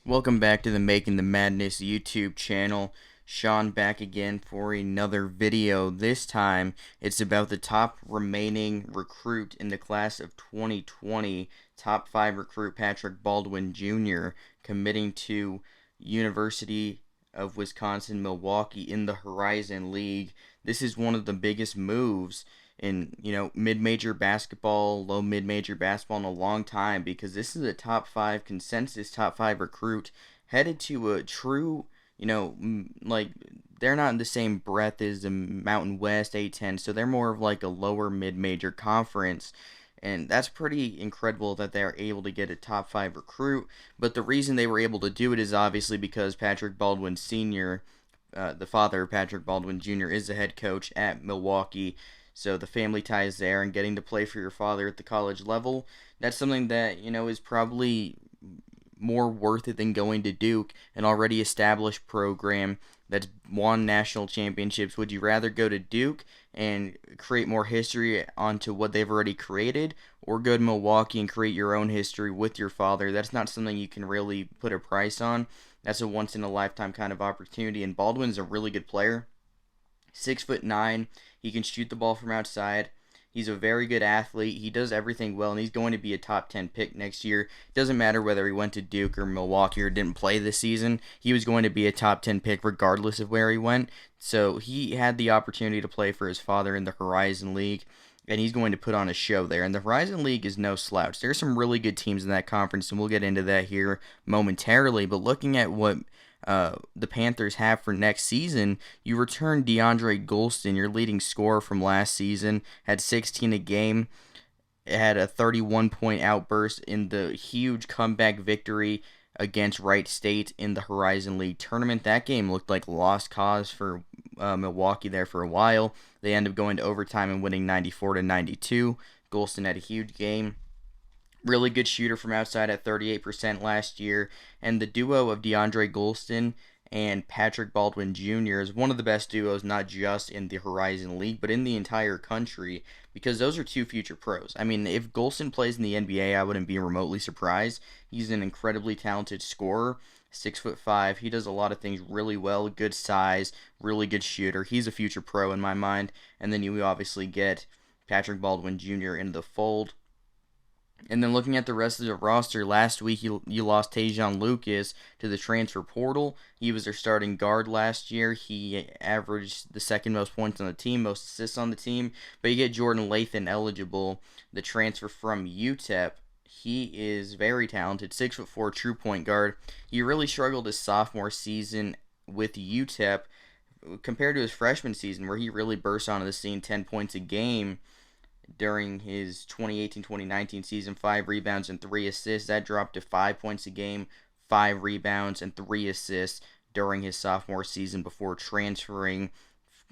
Welcome back to the Making the Madness YouTube channel. Sean back again for another video. This time it's about the top remaining recruit in the class of 2020. Top 5 recruit Patrick Baldwin Jr. committing to University of Wisconsin-Milwaukee in the Horizon League. This is one of the biggest moves in mid-major basketball, low mid-major basketball in a long time, because this is a top 5 consensus top 5 recruit headed to a true, like, they're not in the same breadth as the Mountain West A10, so they're more of like a lower mid-major conference. And that's pretty incredible that they're able to get a top 5 recruit. But the reason they were able to do it is obviously because Patrick Baldwin Sr., the father of Patrick Baldwin Jr., is the head coach at Milwaukee. So the family ties there, and getting to play for your father at the college level, that's something that, is probably more worth it than going to Duke, an already established program that's won national championships. Would you rather go to Duke and create more history onto what they've already created, or go to Milwaukee and create your own history with your father? That's not something you can really put a price on. That's a once in a lifetime kind of opportunity, and Baldwin's a really good player. 6'9", he can shoot the ball from outside. He's a very good athlete. He does everything well, and he's going to be a top 10 pick next year. It doesn't matter whether he went to Duke or Milwaukee or didn't play this season. He was going to be a top 10 pick regardless of where he went. So he had the opportunity to play for his father in the Horizon League, and he's going to put on a show there. And the Horizon League is no slouch. There's some really good teams in that conference, and we'll get into that here momentarily. But looking at what the Panthers have for next season, you return Deandre Goldstein, your leading scorer from last season, had 16 a game, had a 31-point outburst in the huge comeback victory against Wright State in the Horizon League tournament. That game looked like lost cause for Milwaukee there for a while. They ended up going to overtime and winning 94-92. Goldstein had a huge game. Really good shooter from outside at 38% last year. And the duo of Deandre Goldstein and Patrick Baldwin Jr. is one of the best duos, not just in the Horizon League, but in the entire country, because those are two future pros. I mean, if Goldstein plays in the NBA, I wouldn't be remotely surprised. He's an incredibly talented scorer. 6'5". He does a lot of things really well. Good size, really good shooter. He's a future pro in my mind. And then you obviously get Patrick Baldwin Jr. into the fold. And then looking at the rest of the roster, last week you lost Tajon Lucas to the transfer portal. He was their starting guard last year. He averaged the second most points on the team, most assists on the team. But you get Jordan Lathan eligible, the transfer from UTEP. He is very talented, 6'4", true point guard. He really struggled his sophomore season with UTEP compared to his freshman season, where he really burst onto the scene, 10 points a game. During his 2018-2019 season, 5 rebounds and 3 assists. That dropped to 5 points a game, 5 rebounds, and 3 assists during his sophomore season before transferring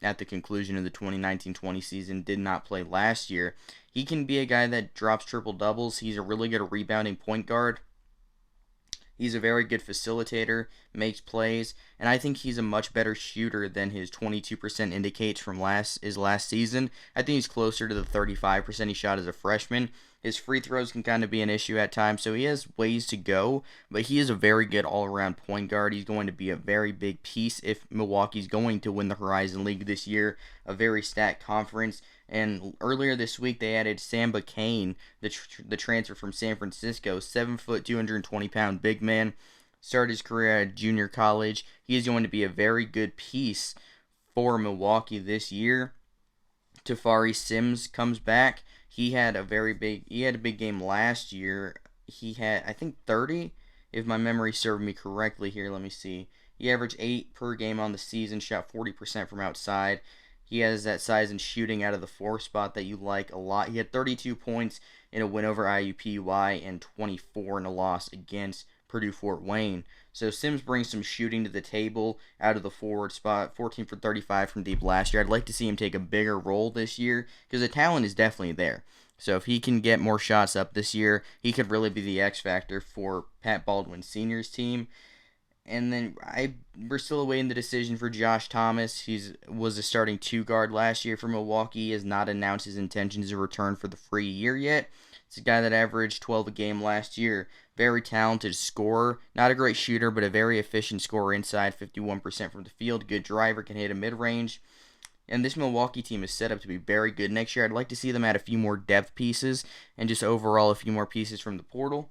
at the conclusion of the 2019-20 season. Did not play last year. He can be a guy that drops triple-doubles. He's a really good rebounding point guard. He's a very good facilitator, makes plays, and I think he's a much better shooter than his 22% indicates from his last season. I think he's closer to the 35% he shot as a freshman. His free throws can kind of be an issue at times, so he has ways to go, but he is a very good all-around point guard. He's going to be a very big piece if Milwaukee's going to win the Horizon League this year, a very stacked conference. And earlier this week, they added Sam Mccain, the transfer from San Francisco, 7 foot, 220-pound big man. Started his career at junior college. He is going to be a very good piece for Milwaukee this year. Tafari Sims comes back. He had a big game last year. He had, I think, 30, if my memory served me correctly here. Let me see. He averaged 8 per game on the season, shot 40% from outside. He has that size and shooting out of the 4 spot that you like a lot. He had 32 points in a win over IUPUI and 24 in a loss against Purdue Fort Wayne. So Sims brings some shooting to the table out of the forward spot, 14 for 35 from deep last year. I'd like to see him take a bigger role this year because the talent is definitely there. So if he can get more shots up this year, he could really be the X factor for Pat Baldwin Sr.'s team. And then we're still awaiting the decision for Josh Thomas. He was a starting 2 guard last year for Milwaukee. He has not announced his intentions to return for the free year yet. It's a guy that averaged 12 a game last year. Very talented scorer. Not a great shooter, but a very efficient scorer inside, 51% from the field. Good driver, can hit a mid-range. And this Milwaukee team is set up to be very good next year. I'd like to see them add a few more depth pieces and just overall a few more pieces from the portal.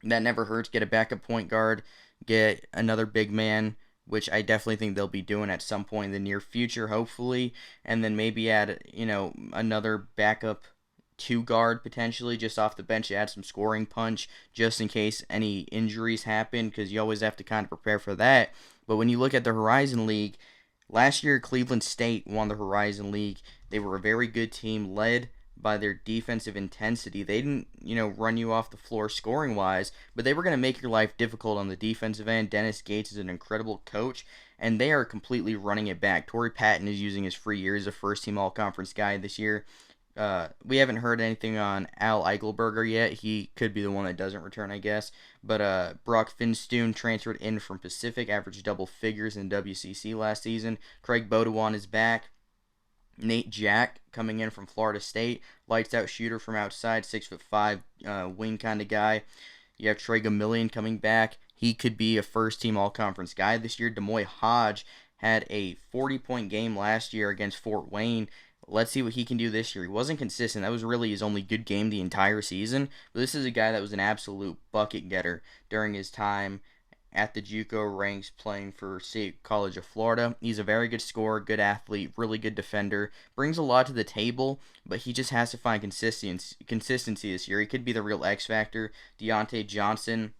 That never hurts. Get a backup point guard, get another big man, which I definitely think they'll be doing at some point in the near future, hopefully. And then maybe add, another backup two guard potentially just off the bench to add some scoring punch just in case any injuries happen, because you always have to kind of prepare for that. But when you look at the Horizon League, last year Cleveland State won the Horizon League. They were a very good team led by their defensive intensity. They didn't, run you off the floor scoring wise, but they were going to make your life difficult on the defensive end. Dennis Gates is an incredible coach, and they are completely running it back. Torrey Patton is using his free year as a first team all conference guy this year. We haven't heard anything on Al Eichelberger yet. He could be the one that doesn't return, I guess. But Brock Finstoon transferred in from Pacific, averaged double figures in WCC last season. Craig Bodewan is back. Nate Jack coming in from Florida State, lights out shooter from outside, 6'5", wing kind of guy. You have Trey Gamillion coming back. He could be a first team all conference guy this year. Demoy Hodge had a 40-point game last year against Fort Wayne. Let's see what he can do this year. He wasn't consistent. That was really his only good game the entire season. But this is a guy that was an absolute bucket getter during his time at the JUCO ranks playing for State College of Florida. He's a very good scorer, good athlete, really good defender. Brings a lot to the table, but he just has to find consistency this year. He could be the real X factor. Deontay Johnson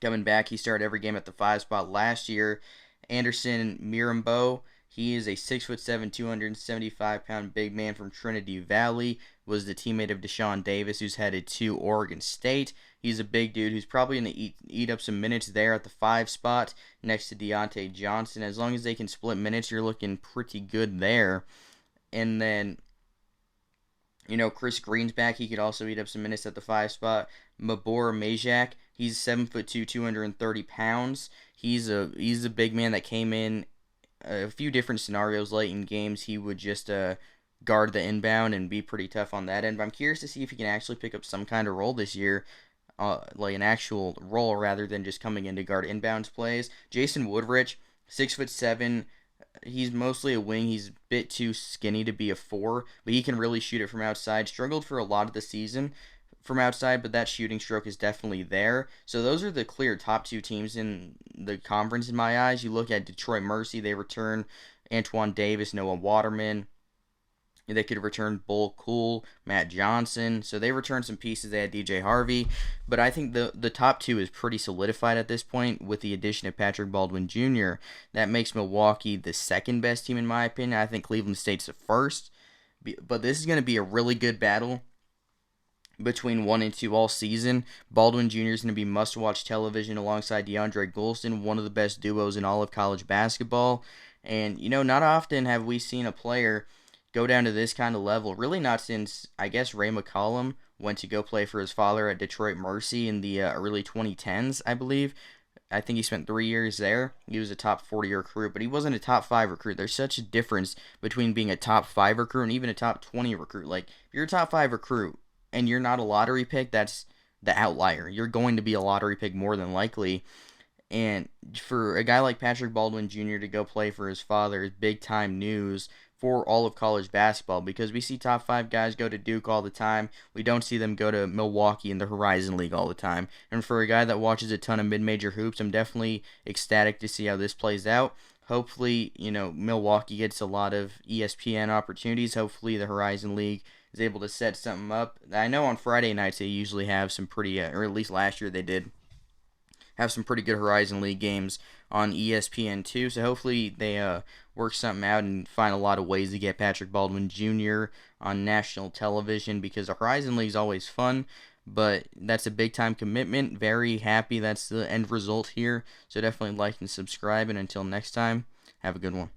coming back. He started every game at the 5 spot last year. Anderson Mirambeau, he is a 6'7", 275-pound big man from Trinity Valley, was the teammate of Deshaun Davis, who's headed to Oregon State. He's a big dude who's probably going to eat up some minutes there at the 5 spot next to Deontay Johnson. As long as they can split minutes, you're looking pretty good there. And then, Chris Green's back. He could also eat up some minutes at the 5 spot. Mabor Majak, he's 7'2", 230 pounds. He's a big man that came in a few different scenarios late in games. He would just guard the inbound and be pretty tough on that end. But I'm curious to see if he can actually pick up some kind of role this year, like an actual role rather than just coming in to guard inbounds plays. Jason Woodrich, 6'7". He's mostly a wing. He's a bit too skinny to be a 4, but he can really shoot it from outside. Struggled for a lot of the season from outside, but that shooting stroke is definitely there. So those are the clear top 2 teams in the conference in my eyes. You look at Detroit Mercy, they return Antoine Davis, Noah Waterman. They could return Bull Cool, Matt Johnson. So they returned some pieces. They had DJ Harvey. But I think the top 2 is pretty solidified at this point with the addition of Patrick Baldwin Jr. That makes Milwaukee the second best team in my opinion. I think Cleveland State's the first. But this is going to be a really good battle between 1 and 2 all season. Baldwin Jr. is going to be must-watch television alongside Deandre Goldstein, one of the best duos in all of college basketball. And, not often have we seen a player go down to this kind of level. Really not since, I guess, Ray McCollum went to go play for his father at Detroit Mercy in the early 2010s, I believe. I think he spent 3 years there. He was a top 40 recruit, but he wasn't a top 5 recruit. There's such a difference between being a top 5 recruit and even a top 20 recruit. Like, if you're a top 5 recruit and you're not a lottery pick, that's the outlier. You're going to be a lottery pick more than likely. And for a guy like Patrick Baldwin Jr. to go play for his father is big-time news for all of college basketball, because we see top 5 guys go to Duke all the time. We don't see them go to Milwaukee in the Horizon League all the time. And for a guy that watches a ton of mid-major hoops, I'm definitely ecstatic to see how this plays out. Hopefully, Milwaukee gets a lot of ESPN opportunities. Hopefully the Horizon League is able to set something up. I know on Friday nights they usually have some pretty, or at least last year they did, have some pretty good Horizon League games on ESPN too. So hopefully they work something out and find a lot of ways to get Patrick Baldwin Jr. on national television, because the Horizon League is always fun, but that's a big time commitment. Very happy that's the end result here. So definitely like and subscribe, and until next time, have a good one.